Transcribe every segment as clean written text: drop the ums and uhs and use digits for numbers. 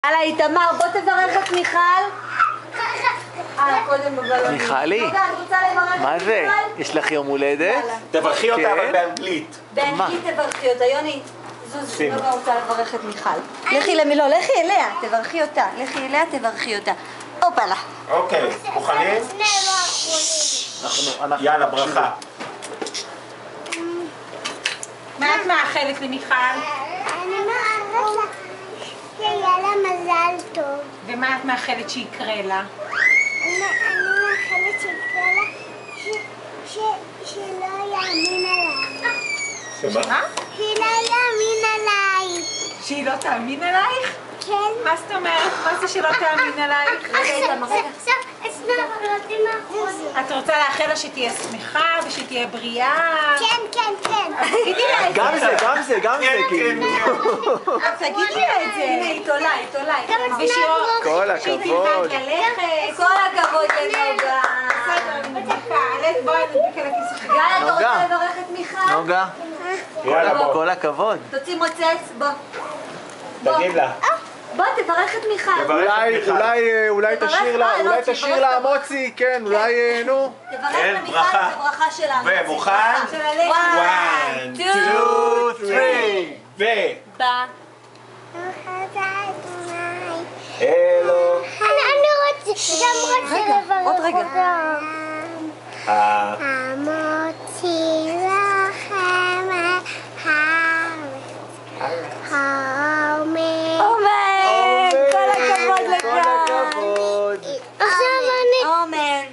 יאללה, איתמר, בוא תברך את מיכל. קודם בבלונים. מיכלי? אני רוצה לברך את מיכל. מה זה? יש לך יום הולדת? תברכי אותה אבל באנגלית. באנגלית תברכי אותה, יוני. זוז, נוגה רוצה לברך את מיכל. לכי לא, לכי אליה, תברכי אותה. לכי אליה, תברכי אותה. הופלה. אוקיי, מוכנים? יאללה, ברכה. מה את מאחלת למיכל? אני מאחלת לה שיהיה לה מזל טוב. ומה את מאחלת שיקרה לה? אני מאחלת שיקרה לה שלא יאמין עליי. שמה? שהיא לא יאמין עליי. שהיא לא תאמין עלייך? כן. מה זאת אומרת? מה זה שלא תאמין עלייך? עכשיו, אצלנו הפרטים האחרונים. את רוצה לאחל לה שתהיה שמחה ושתהיה בריאה? כן. תגידי לה את זה. גם זה, כאילו. תגידי לה את זה. הנה, היא תולה. כל הכבוד. כל הכבוד לנוגה. בואי נדביק על הכיסא. גל, אתה נוגה. רוצה לברך את מיכל? נוגה, יאללה, בוא. כל הכבוד. תוציא מוצץ, בוא. תגיד לה. בוא, תברך את מיכל. אולי תברך, אולי תברך תשאיר לה אותה. מוצי, כן, אולי נו. תברך כן, למיכל ברכה. את הברכה שלנו. ומוכן? ברכה. של הלב. 1, 2, 3, ו... הלו. אני רוצה לברך אותם. המוציא לכם האומר. אמן! כל הכבוד כל לגל. הכבוד. עכשיו אני... אמן.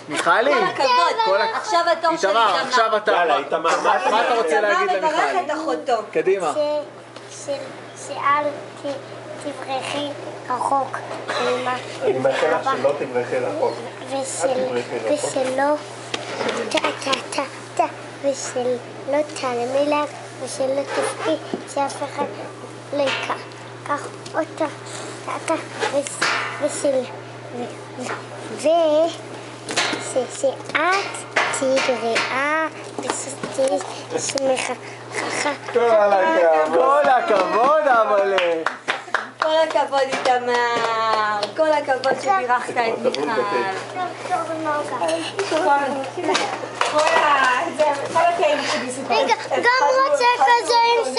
מיכלי, כל הכבוד. עכשיו התור של איתמר, עכשיו אתה. יאללה, איתמר, מה אתה רוצה להגיד איתמר מברך למיכלי? את אחותו. קדימה. שאל תברכי רחוק. אני מאחל לך שלא תברכי רחוק. ושלא ושלא תעלמי לך ושלא תפקי שאף אחד לא ייקח אותה ושאת תהיי בריאה ושתהיי שמחה. כל הכבוד, אבל... כל הכבוד איתמר. כל הכבוד שבירכת את מיכל. דוקטור נוגה. כל התאים שלי סוכר. רגע, גם רוצה כזה עם